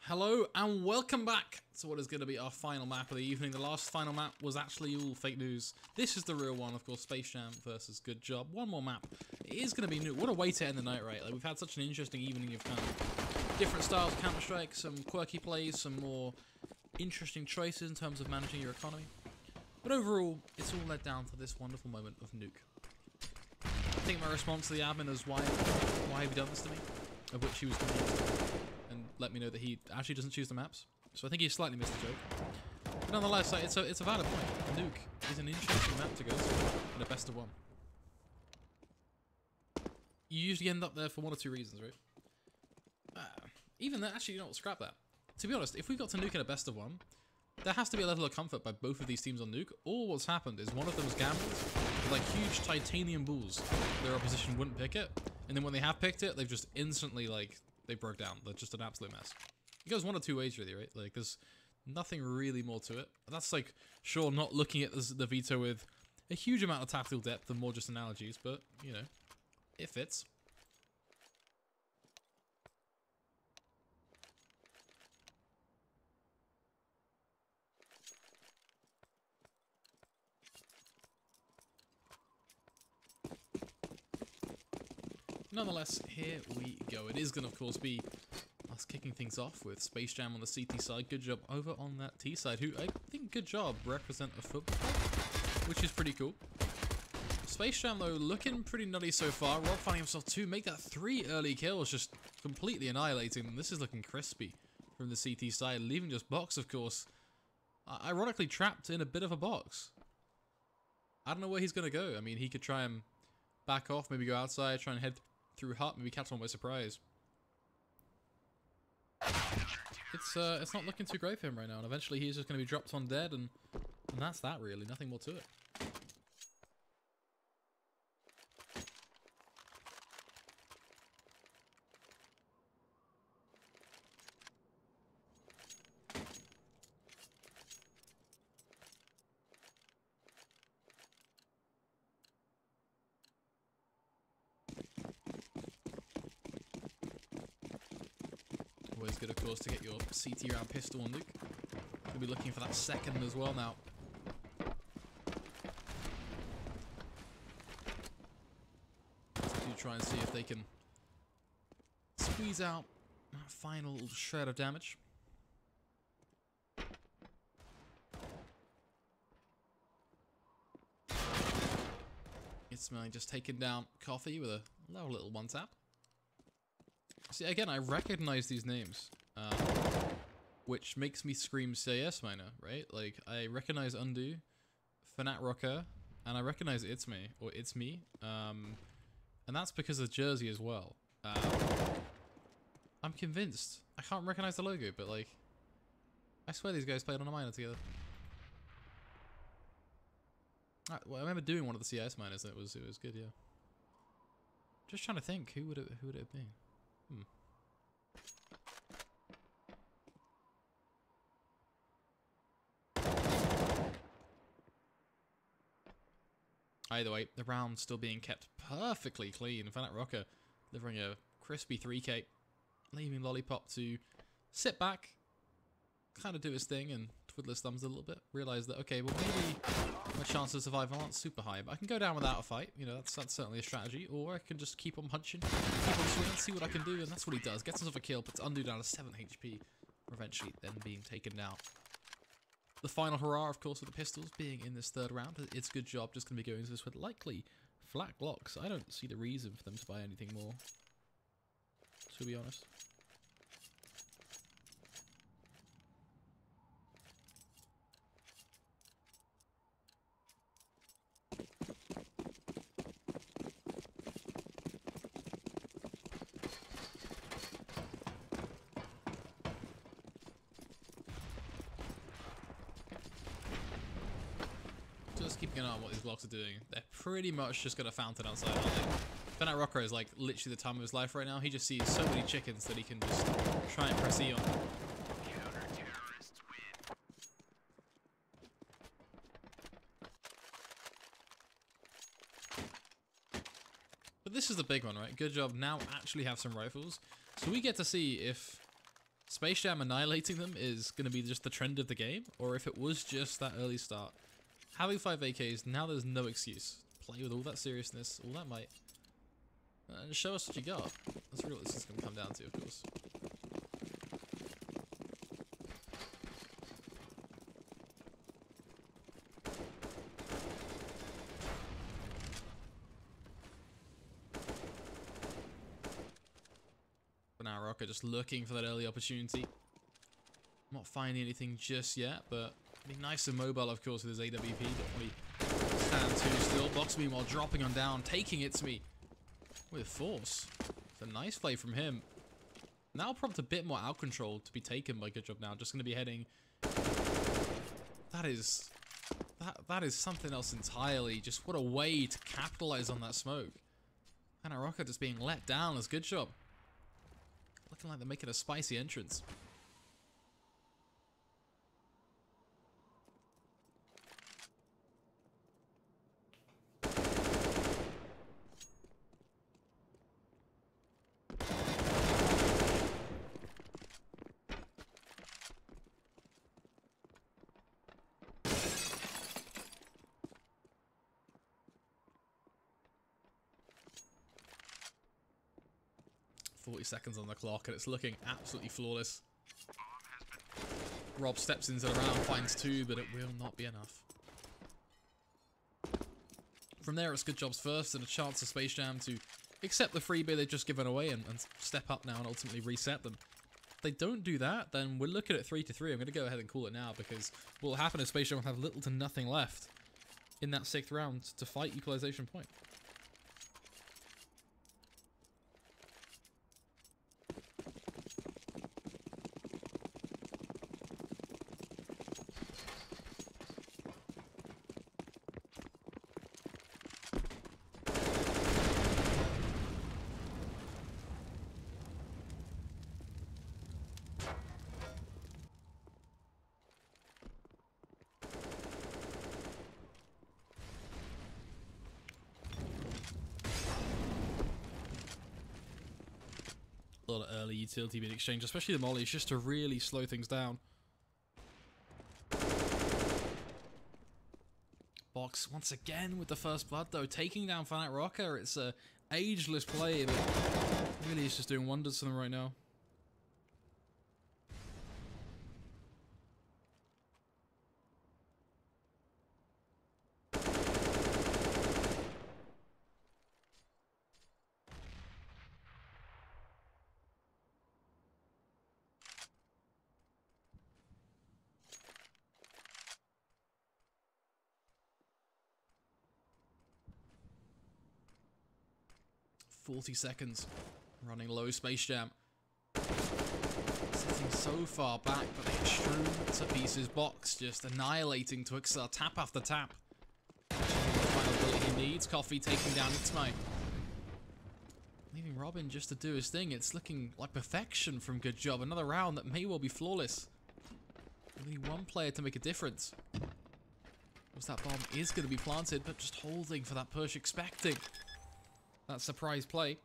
Hello and welcome back to what is going to be our final map of the evening. The last final map was actually all fake news. This is the real one, of course, Space Jam versus GoodJob. One more map. It is going to be new. What a way to end the night, right? Like, we've had such an interesting evening of kind of different styles of Counter-Strike, some quirky plays, some more interesting choices in terms of managing your economy. But overall, it's all led down to this wonderful moment of nuke. I think my response to the admin is, why have you done this to me? Of which he was confused and let me know that he actually doesn't choose the maps. So I think he slightly missed the joke. But nonetheless, it's a valid point. Nuke is an interesting map to go to in a best of one. You usually end up there for one or two reasons, right? Even that, actually, you know what, scrap that. To be honest, if we got to nuke in a best of one, there has to be a level of comfort by both of these teams on nuke. All what's happened is one of them's gambled with like huge titanium balls. Their opposition wouldn't pick it, and then when they have picked it, they've just instantly, like, they broke down. They're just an absolute mess. It goes one or two ways, really, right? Like, there's nothing really more to it. That's, like, sure, not looking at the veto with a huge amount of tactical depth and more just analogies, but, you know, it fits. Nonetheless, here we go. It is going to, of course, be us kicking things off with Space Jam on the CT side, GoodJob over on that T side, who I think GoodJob represent a football club, which is pretty cool. Space Jam, though, looking pretty nutty so far. Rob finding himself to make that 3 early kills, just completely annihilating them. This is looking crispy from the CT side, leaving just Box, of course, ironically trapped in a bit of a box. I don't know where he's going to go. I mean, he could try and back off, maybe go outside, try and head through hut, maybe catch one by surprise. It's not looking too great for him right now, and eventually he's just going to be dropped on dead, and that's that, really. Nothing more to it. Always good, of course, to get your CT round pistol on Luke. We'll be looking for that second as well now. To try and see if they can squeeze out that final shred of damage. It's me just taking down Coffee with a little one tap. See, again, I recognize these names, which makes me scream CS Miner, right? Like, I recognize Undo, Fanat Rocker, and I recognize It's Me, or It's Me, and that's because of Jersey as well. I'm convinced. I can't recognize the logo, but, like, I swear these guys played on a miner together. Well, I remember doing one of the CS miners, and it was good, yeah. Just trying to think, who would it have been? Either way, the round's still being kept perfectly clean. Fanat Rocker delivering a crispy 3K, leaving Lollipop to sit back, kind of do his thing and twiddle his thumbs a little bit. Realize that, okay, well, maybe my chances of survival aren't super high, but I can go down without a fight. You know, that's certainly a strategy. Or I can just keep on punching, keep on swinging, see what I can do, and that's what he does. Gets himself a kill, puts Undo down to 7 HP, eventually then being taken down. The final hurrah, of course, with the pistols being in this third round. It's GoodJob just going to be going to this with likely flat Glocks. I don't see the reason for them to buy anything more, to be honest. Just keeping an eye on what these blocks are doing. They're pretty much just gonna fountain outside, aren't they? Fanat Rocker is like literally the time of his life right now. He just sees so many chickens that he can just try and press E on. Counter-terrorists win. But this is the big one, right? GoodJob now actually have some rifles. So we get to see if Space Jam annihilating them is going to be just the trend of the game, or if it was just that early start. Having 5 AKs, now there's no excuse. Play with all that seriousness, all that might, and show us what you got. That's really what this is going to come down to, of course. For now, Rocker just looking for that early opportunity. Not finding anything just yet, but being nice and mobile, of course, with his AWP. Don't really stand too still. Box meanwhile dropping on down, taking it to me with force. It's a nice play from him. Now prompt a bit more out control to be taken by GoodJob now. Just going to be heading. That is something else entirely. Just what a way to capitalize on that smoke. And Rocker just being let down as GoodJob. Looking like they're making a spicy entrance. 40 seconds on the clock, and it's looking absolutely flawless. Rob steps into the round, finds 2, but it will not be enough. From there, it's GoodJob's first, and a chance for Space Jam to accept the freebie they've just given away and step up now and ultimately reset them. If they don't do that, then we're looking at 3-3. I'm going to go ahead and call it now, because what will happen is Space Jam will have little to nothing left in that 6th round to fight equalization point. A lot of early utility being exchanged, especially the mollies, just to really slow things down. Box once again with the first blood, though, taking down Fanatic Rocker. It's a ageless play, but really is just doing wonders for them right now. "40 seconds. Running low, Space Jam. Sitting so far back, but they get strewn to pieces. Box just annihilating Twixer, tap after tap. The final ability he needs. Coffee taking down Itzmai. Leaving Robin just to do his thing. It's looking like perfection from GoodJob. Another round that may well be flawless. Only one player to make a difference. Because that bomb is going to be planted, but just holding for that push, expecting that surprise play.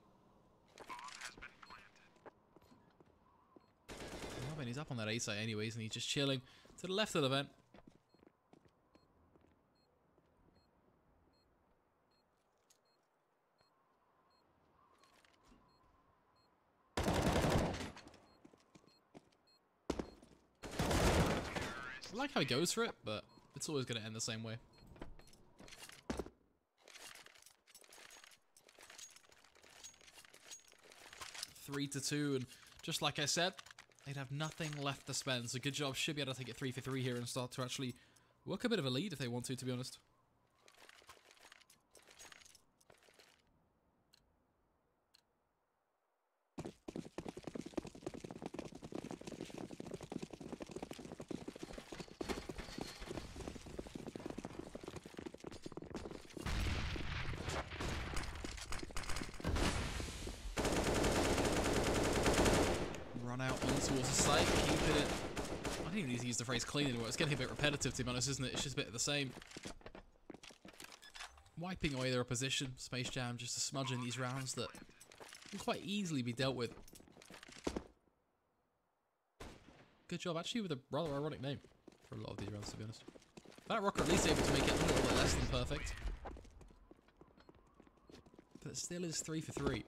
Robin, he's up on that A site anyways, and he's just chilling to the left of the vent. I like how he goes for it, but it's always going to end the same way. 3-2, and just like I said, they'd have nothing left to spend, so GoodJob should be able to take it 3-3 here and start to actually work a bit of a lead if they want to be honest. Out on towards the site, keeping it. I don't even need to use the phrase clean anymore. It's getting a bit repetitive, to be honest, isn't it? It's just a bit of the same. Wiping away their opposition. Space Jam just a smudge in these rounds that can quite easily be dealt with. Good job. Actually, with a rather ironic name for a lot of these rounds, to be honest. That rocker at least able to make it a little bit less than perfect. But it still is 3 for 3.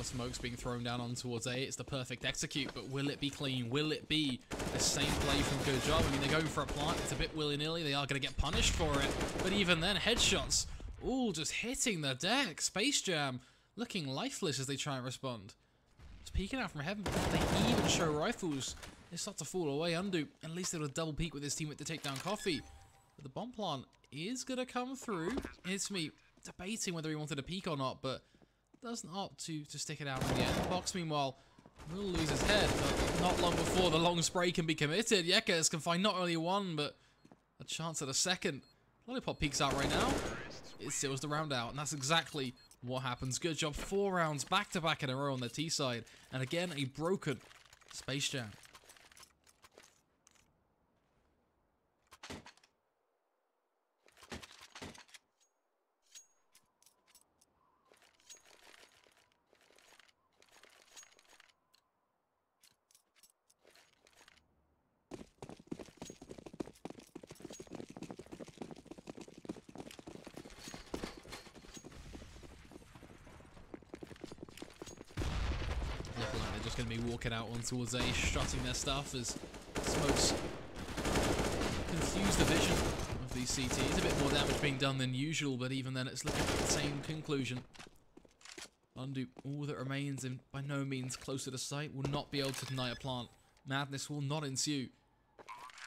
Smoke's being thrown down on towards A. It's the perfect execute, but will it be clean? Will it be the same play from GoodJob? I mean, they're going for a plant. It's a bit willy-nilly. They are going to get punished for it. But even then, headshots. All just hitting the deck. Space Jam looking lifeless as they try and respond. It's peeking out from heaven. They even show rifles. They start to fall away. Undo. At least they would double peek with his teammate to take down Coffee. But the bomb plant is going to come through. It's me debating whether he wanted to peek or not, but doesn't opt to stick it out in the end. Box, meanwhile, will lose his head, but not long before the long spray can be committed. Yekes can find not only one, but a chance at a second. Lollipop peeks out right now. It seals the round out, and that's exactly what happens. GoodJob, 4 rounds back-to-back in a row on the T side, and again, a broken Space Jam. They're just going to be walking out on towards A, strutting their stuff as Smokes confuse the vision of these CTs. A bit more damage being done than usual, but even then it's looking at the same conclusion. Undo all that remains, and by no means closer to sight, will not be able to deny a plant. Madness will not ensue.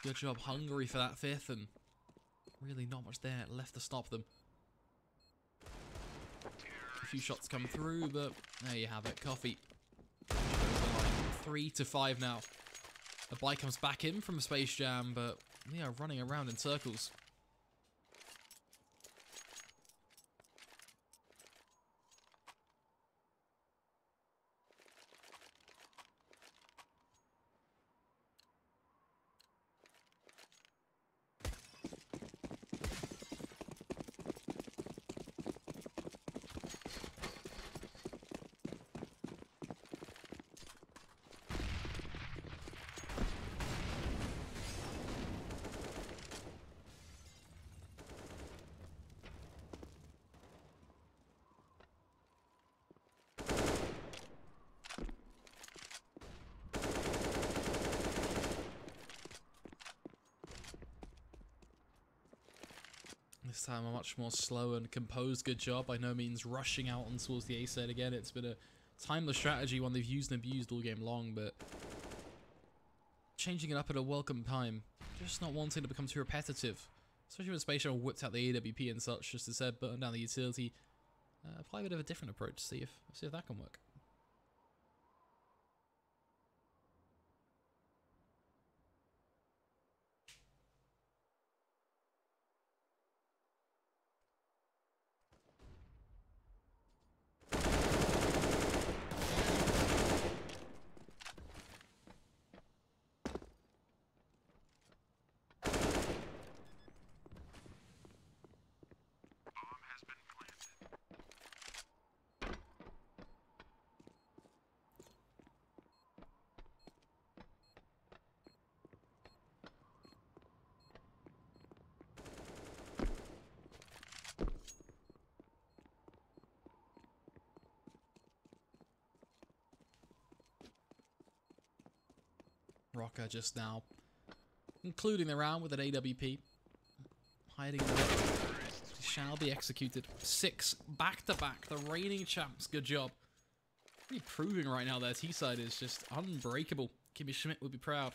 GoodJob hungry for that 5th, and really not much there left to stop them. A few shots come through, but there you have it. Coffee 3 to 5 now. The bike comes back in from Space Jam, but they are running around in circles. This time a much more slow and composed GoodJob, by no means rushing out on towards the A side again. It's been a timeless strategy, one they've used and abused all game long, but changing it up at a welcome time. Just not wanting to become too repetitive. Especially when Space Jam whipped out the AWP and such, just as I said, button down the utility. Apply a bit of a different approach, see if that can work. Rocker just now concluding the round with an AWP. Hiding in the way. Shall be executed. 6 back-to-back. The reigning champs. GoodJob. Really proving right now their T-side is just unbreakable. Kimmy Schmidt would be proud.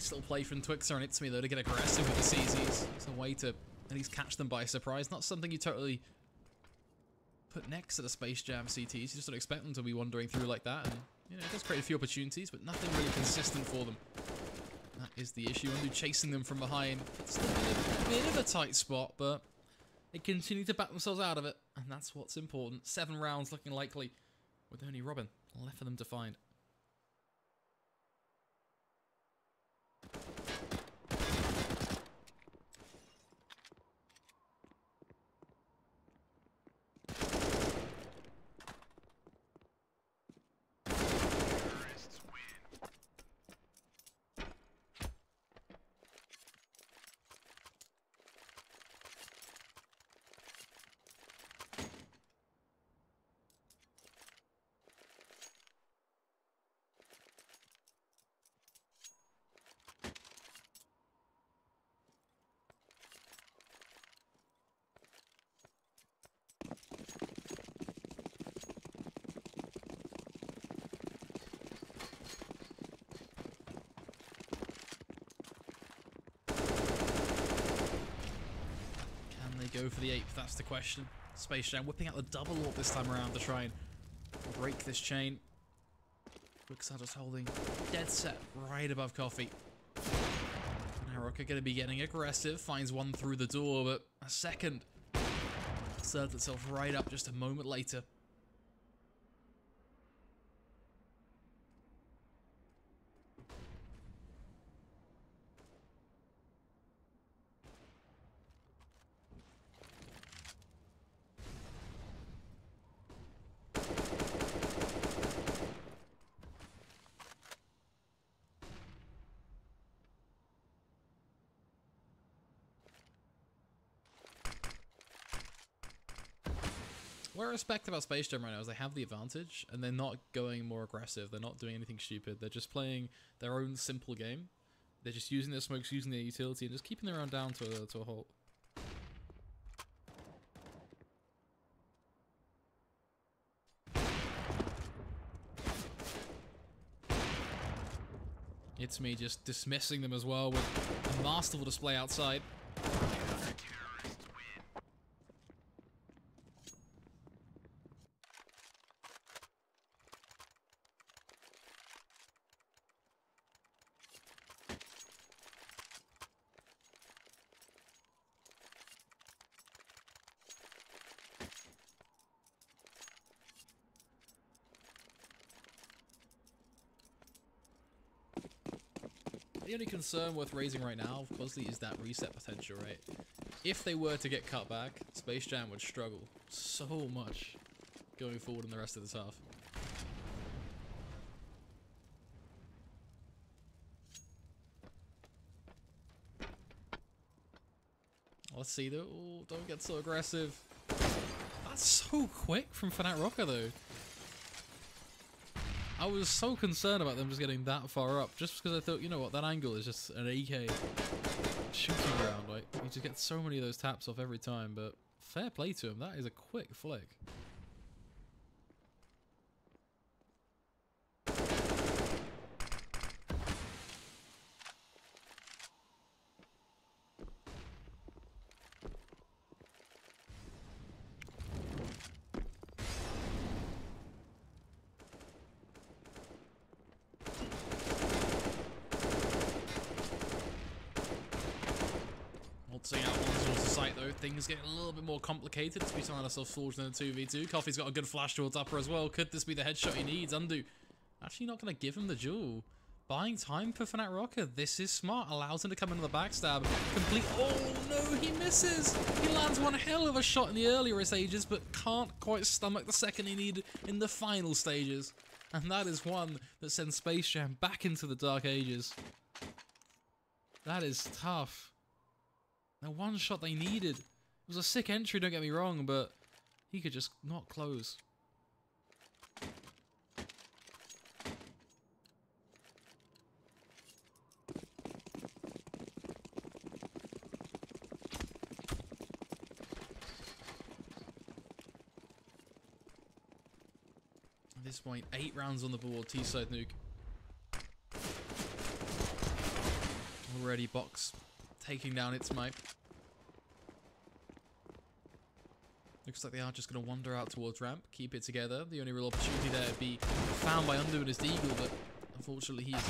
Nice little play from Twixer and It's Me, though, to get aggressive with the CZs. It's a way to at least catch them by surprise. Not something you totally put next to the Space Jam CTs. You just don't expect them to be wandering through like that. And, you know, it does create a few opportunities, but nothing really consistent for them. That is the issue. Undo chasing them from behind. It's still a bit of a tight spot, but they continue to back themselves out of it. And that's what's important. 7 rounds looking likely, with only Robin left for them to find. Go for the 8th, that's the question. Space Jam whipping out the double AWP this time around to try and break this chain. Twixer just holding dead set right above Coffee. Now Rocker going to be getting aggressive, finds one through the door, but a second serves itself right up just a moment later. What I respect about Space Jam right now is they have the advantage, and they're not going more aggressive. They're not doing anything stupid. They're just playing their own simple game. They're just using their smokes, using their utility, and just keeping their round down to a halt. It's Me just dismissing them as well with a masterful display outside. The only concern worth raising right now, of course, is that reset potential, right? If they were to get cut back, Space Jam would struggle so much going forward in the rest of this half. Let's see though. Ooh, don't get so aggressive. That's so quick from Fnatic Rocker though. I was so concerned about them just getting that far up, just because I thought, you know what, that angle is just an AK shooting ground, right? You just get so many of those taps off every time, but fair play to him, that is a quick flick. Seeing out one towards the site though, things getting a little bit more complicated as we find ourselves forged in a 2v2. Coffee's got a good flash towards upper as well. Could this be the headshot he needs? Undo actually not going to give him the duel. Buying time for Fnatic Rocker. This is smart. Allows him to come into the backstab. Complete. Oh no, he misses. He lands one hell of a shot in the earlier stages, but can't quite stomach the second he needed in the final stages. And that is one that sends Space Jam back into the Dark Ages. That is tough. The one shot they needed. It was a sick entry, don't get me wrong, but he could just not close. At this point, 8 rounds on the board, T-side nuke. Already Box taking down its mate. Looks like they are just going to wander out towards ramp, keep it together. The only real opportunity there would be found by Undu and his Deagle, but unfortunately he's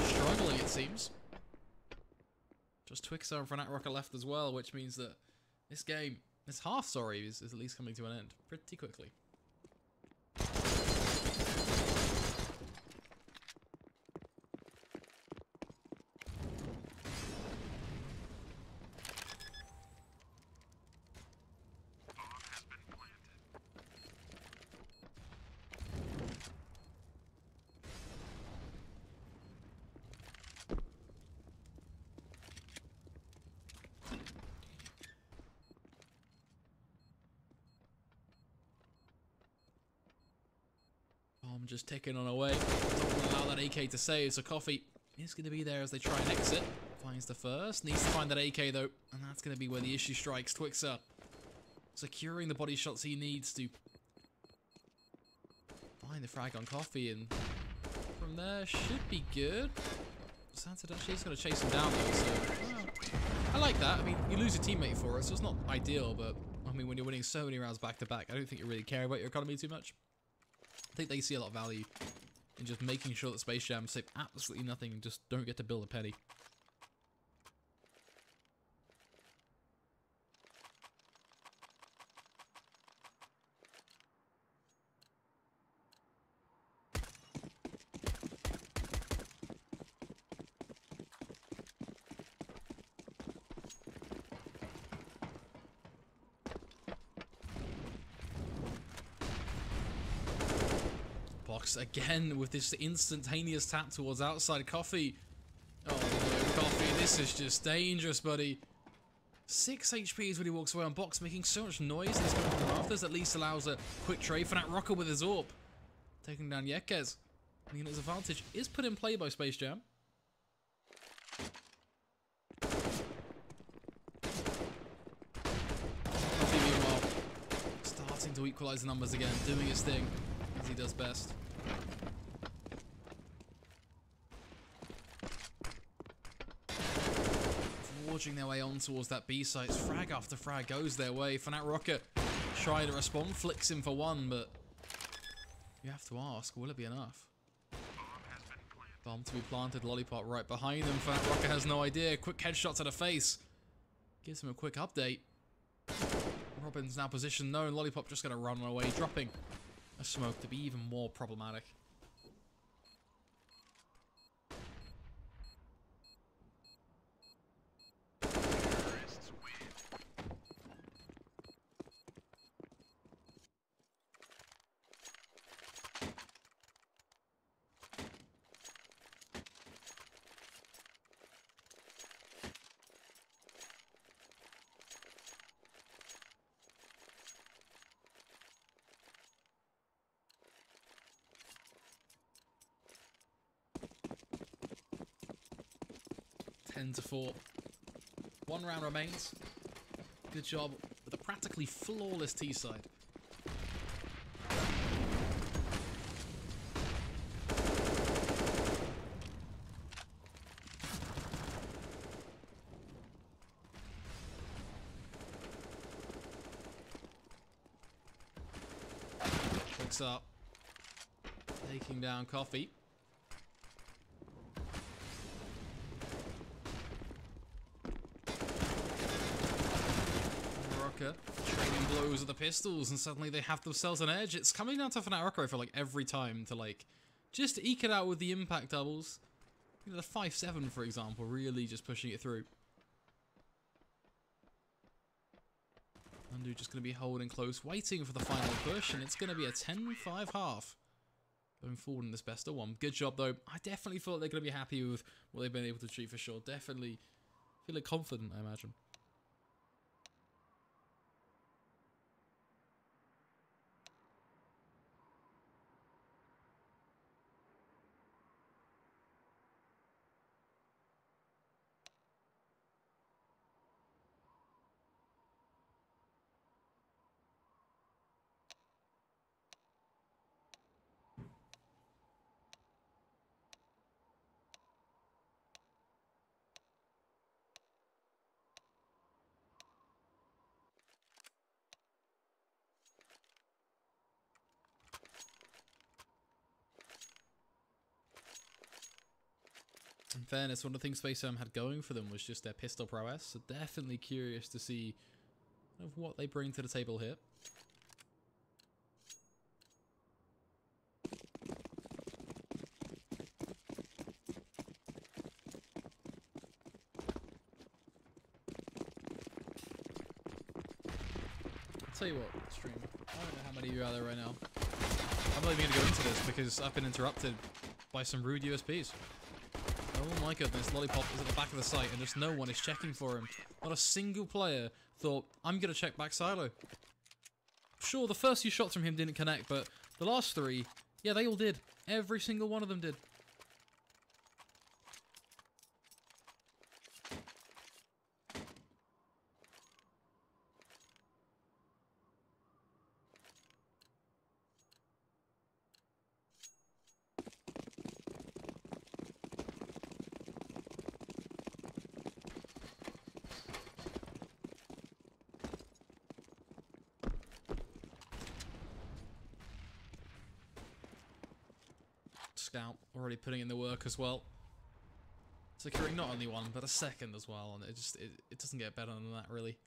struggling, it seems. Just Twixer and Fnatic Rocket left as well, which means that this game, this half, sorry, is at least coming to an end pretty quickly. I'm just ticking on away. Don't allow that AK to save, so Coffee is going to be there as they try and exit. Finds the first. Needs to find that AK though, and that's going to be where the issue strikes. Twixer securing the body shots he needs to find the frag on Coffee, and from there should be good. Santadashi is going to chase him down though, so I like that. I mean, you lose a teammate for it, so it's not ideal, but I mean, when you're winning so many rounds back to back, I don't think you really care about your economy too much. I think they see a lot of value in just making sure that Space Jam save absolutely nothing and just don't get to build a penny. Box again with this instantaneous tap towards outside Coffee. Oh no, Coffee, this is just dangerous, buddy. 6 HP is when he walks away on Box, making so much noise. This coming from the rafters at least allows a quick trade for that Rocker with his AWP. Taking down Yekez. I mean, his advantage is put in play by Space Jam. Coffee, meanwhile, starting to equalize the numbers again, doing his thing as he does best. Forging their way on towards that B site. Frag after frag goes their way. Fnatic Rocket trying to respond, flicks him for one, but you have to ask, will it be enough? Bomb to be planted, Lollipop right behind them. Fnatic Rocket has no idea. Quick headshot to the face. Gives him a quick update. Robin's now positioned known. Lollipop just going to run away, dropping a smoke to be even more problematic. To 4. 1 round remains. Good job with a practically flawless T side. Picks up. Taking down Coffee. Trading blows with the pistols, and suddenly they have themselves an edge. It's coming down to Fnatic Rocket for like every time to like just eke it out with the impact doubles. You know, the 5-7 for example, really just pushing it through. Undu just going to be holding close, waiting for the final push, and it's going to be a 10-5 half going forward in this best of one. Good job though. I definitely thought they're going to be happy with what they've been able to achieve for sure. Definitely feeling confident, I imagine. In fairness, one of the things Space Jam had going for them was just their pistol prowess. So definitely curious to see of what they bring to the table here. I'll tell you what, stream. I don't know how many of you are there right now. I'm not even going to go into this because I've been interrupted by some rude USPs. Oh my goodness, Lollipop is at the back of the site and just no one is checking for him. Not a single player thought, I'm going to check back silo. Sure, the first few shots from him didn't connect, but the last three, yeah, they all did. Every single one of them did. Scout already putting in the work as well, securing not only one but a second as well, and it doesn't get better than that really.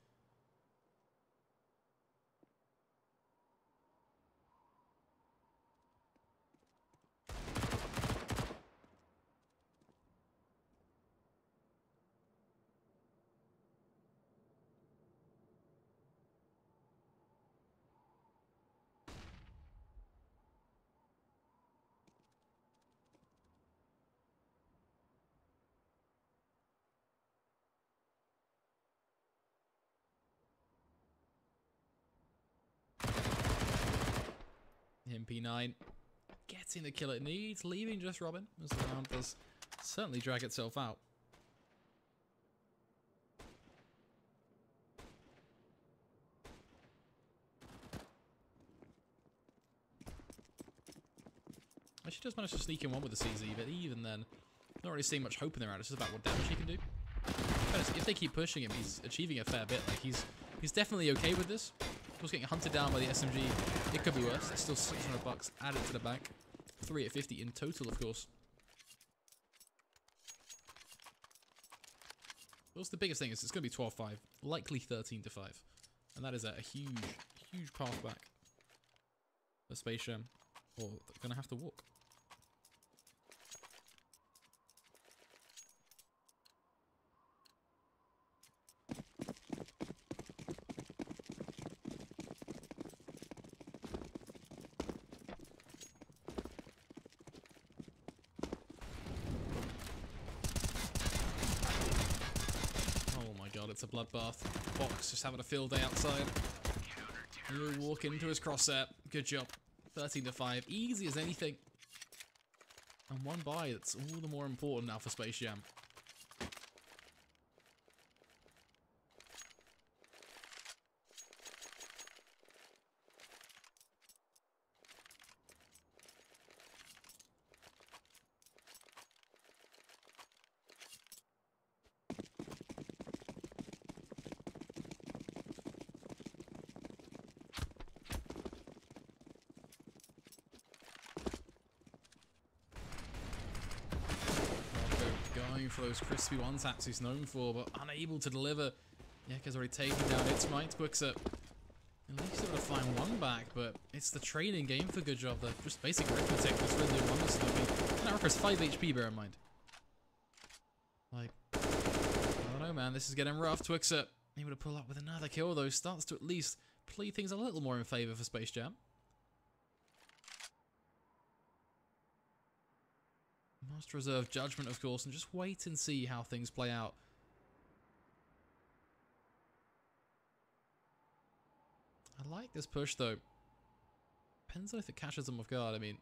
MP9 getting the kill it needs, leaving just Robin as the round does certainly drag itself out. She does manage to sneak in one with the CZ, but even then, not really seeing much hope in the round. It's just about what damage he can do. If they keep pushing him, he's achieving a fair bit. Like he's definitely okay with this. Of course, getting hunted down by the SMG, it could be worse. It's still 600 bucks added to the bank. 3 at 50 in total, of course. What's the biggest thing is it's going to be 12-5, likely 13-5, and that is a huge, huge path back for Space Jam, or they're going to have to walk. It's a bloodbath. Fox just having a field day outside. He'll walk into his crosshair. Good job. 13-5. Easy as anything. And one buy that's all the more important now for Space Jam. For those crispy one-taps he's known for, but unable to deliver. Yeka's already taken down its might. Quixer at least able to find one back, but it's the training game for GoodJob. The just basic arithmetic that's really doing wonders. That requires 5 HP, bear in mind. Like, I don't know, man. This is getting rough. Twixer able to pull up with another kill, though. Starts to at least play things a little more in favor for Space Jam. Must reserve judgment, of course, and just wait and see how things play out. I like this push, though. Depends on if it catches them off guard. I mean,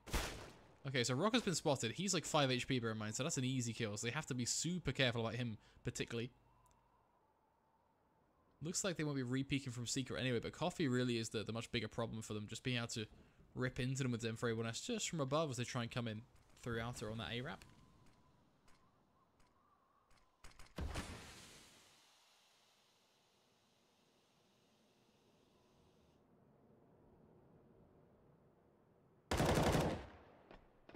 okay, so Rock has been spotted. He's like 5 HP, bear in mind, so that's an easy kill. So they have to be super careful about him, particularly. Looks like they won't be re-peeking from Secret anyway, but Coffee really is the much bigger problem for them. Just being able to rip into them with them for everyone else just from above as they try and come in through outer on that A-Rap.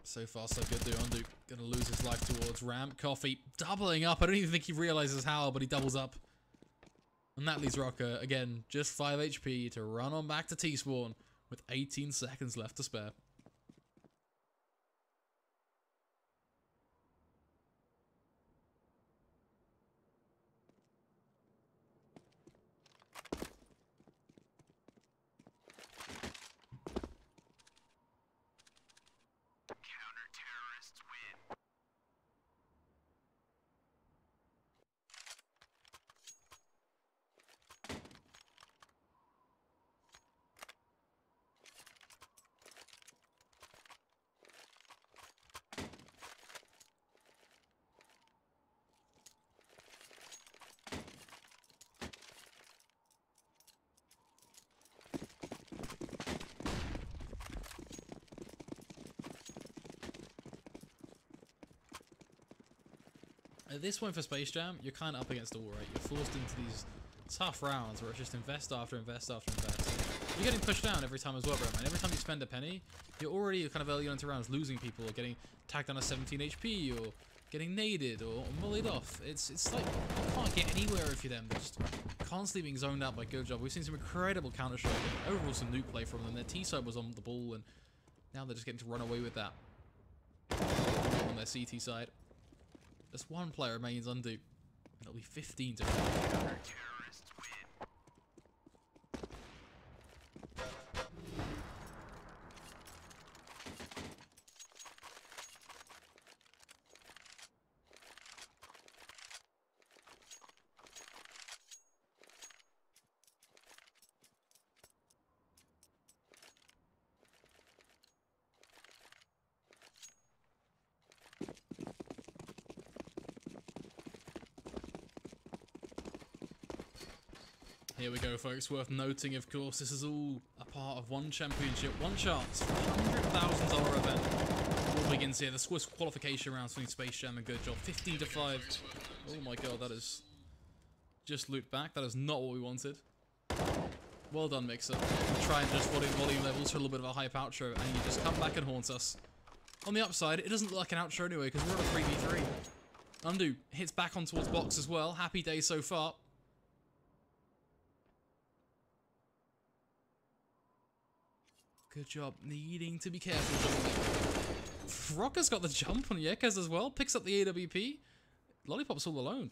So far, so good. Undo gonna lose his life towards ramp. Coffee doubling up. I don't even think he realizes how, but he doubles up. And that leaves Rocker, again, just 5 HP to run on back to T-Spawn with 18 seconds left to spare. At this point for Space Jam, you're kind of up against the wall, right? You're forced into these tough rounds where it's just invest after invest after invest. You're getting pushed down every time as well, bro, man. Every time you spend a penny, you're already kind of early on into rounds losing people, or getting tagged down to 17 HP, or getting naded, or mullied off. It's like you can't get anywhere if you're them. They're just constantly being zoned out by GoodJob. We've seen some incredible counter-strike, and overall some nuke play from them. Their T-side was on the ball, and now they're just getting to run away with that on their CT side. Just one player remains undo. It'll be 15 to 5. Here we go, folks. Worth noting, of course, this is all a part of one championship, one chance for $100,000 event. All begins here. The Swiss qualification rounds between Space Jam and GoodJob. 15 to 5. Oh my god, that is just looped back. That is not what we wanted. Well done, Mixer. Try and just volume levels for a little bit of a hype outro, and you just come back and haunt us. On the upside, it doesn't look like an outro anyway, because we're on a 3v3. Undo hits back on towards box as well. Happy day so far. GoodJob needing to be careful. Rocker's got the jump on Yekes as well. Picks up the AWP. Lollipop's all alone.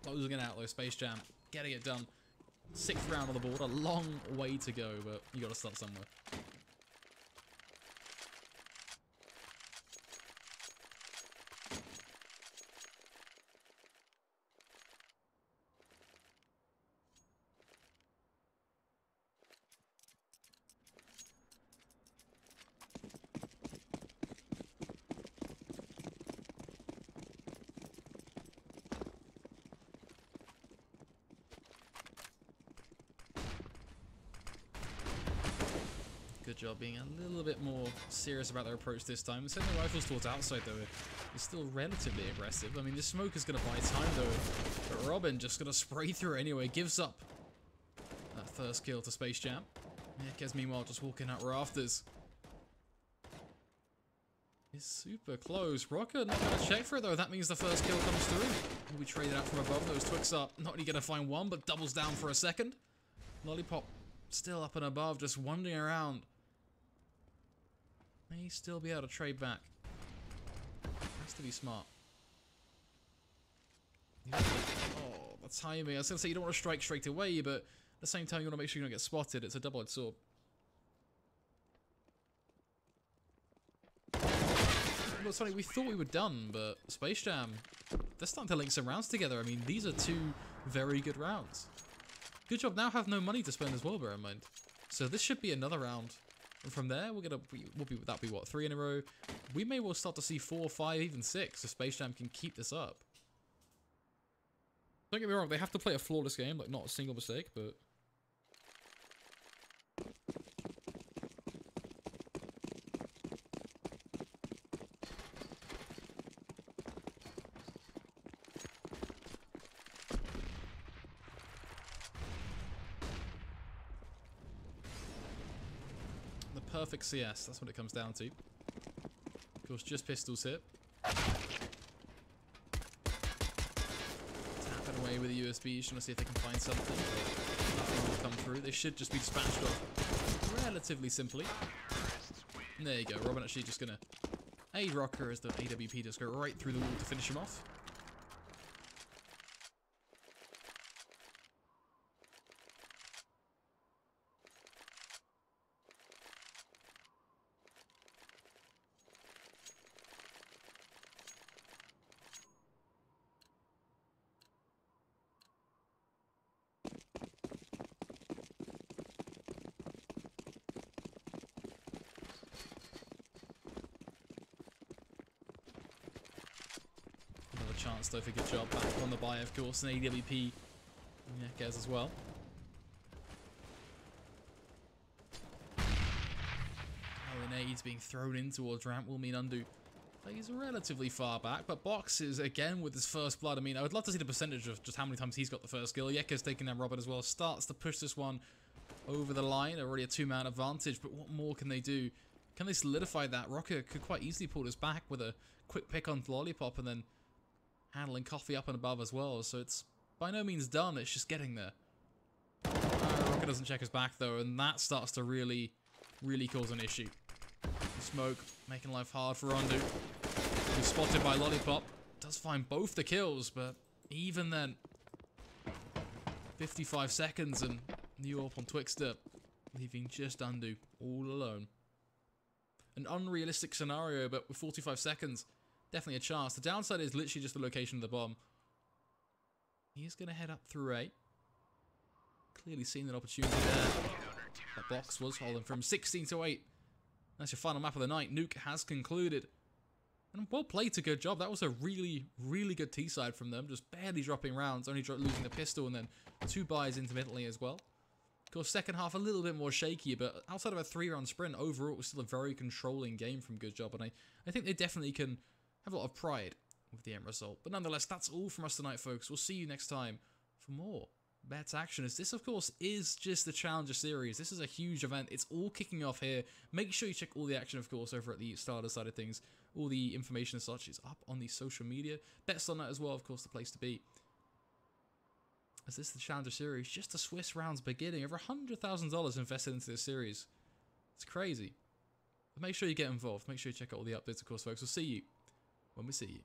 Closing it out though, Space Jam. Getting it done. 6th round on the board. A long way to go, but you gotta start somewhere. GoodJob being a little bit more serious about their approach this time. Sending the rifles towards outside though is still relatively aggressive. I mean, this smoke is going to buy time though, but Robin just going to spray through anyway. Gives up that first kill to Space Jam. Yekes meanwhile just walking out rafters. It's super close. Rocker not going to check for it though. That means the first kill comes through. Will be traded out from above. Those Twix are not only going to find one, but doubles down for a second. Lollipop still up and above, just wandering around. May still be able to trade back. Has to be smart. Oh, the timing. I was going to say you don't want to strike straight away, but at the same time you want to make sure you don't get spotted. It's a double-edged sword. Well, something we thought we were done, but Space Jam, they're starting to link some rounds together. I mean, these are 2 very good rounds. GoodJob now have no money to spend as well, bear in mind. So this should be another round And from there, that'll be what, 3 in a row? We may well start to see 4, 5, even 6 if Space Jam can keep this up. Don't get me wrong, they have to play a flawless game, like not a single mistake, but... The perfect CS, that's what it comes down to. Of course, just pistols hit. Away with the USBs, trying to see if they can find something. Nothing will come through. They should just be dispatched off relatively simply. And there you go. Robin actually just gonna aid Rocker as the AWP just go right through the wall to finish him off. Chance though for GoodJob back on the buy, of course, and AWP Gez as well. Oh, an aid being thrown in towards Ramp will mean undo. He's relatively far back, but Box is again with his first blood. I mean, I would love to see the percentage of just how many times he's got the first kill. Yeka's taking down Robin as well, starts to push this one over the line. Already a 2-man advantage, but what more can they do? Can they solidify that? Rocker could quite easily pull this back with a quick pick on Lollipop and then handling Coffee up and above as well, so it's by no means done, it's just getting there. Rocker doesn't check his back though, and that starts to really cause an issue. Smoke, making life hard for Rondu. He's spotted by Lollipop. Does find both the kills, but even then, 55 seconds and New Orp on Twixter, leaving just Undo all alone. An unrealistic scenario, but with 45 seconds, definitely a chance. The downside is literally just the location of the bomb. He's going to head up through A. Clearly seen an opportunity there. That Box was holding from 16 to 8. That's your final map of the night. Nuke has concluded. And well played to GoodJob. That was a really good T-side from them. Just barely dropping rounds. Only losing the pistol and then 2 buys intermittently as well. Of course, second half a little bit more shaky, but outside of a 3-round sprint, overall it was still a very controlling game from GoodJob. And I think they definitely can have a lot of pride with the end result. But nonetheless, that's all from us tonight, folks. We'll see you next time for more Bet action. As this, of course, is just the Challenger Series. This is a huge event. It's all kicking off here. Make sure you check all the action, of course, over at the starter side of things. All the information as such is up on the social media. Bets on that as well, of course, the place to be. As this is the Challenger Series, just the Swiss rounds beginning. Over $100,000 invested into this series. It's crazy. But make sure you get involved. Make sure you check out all the updates, of course, folks. We'll see you when we see you.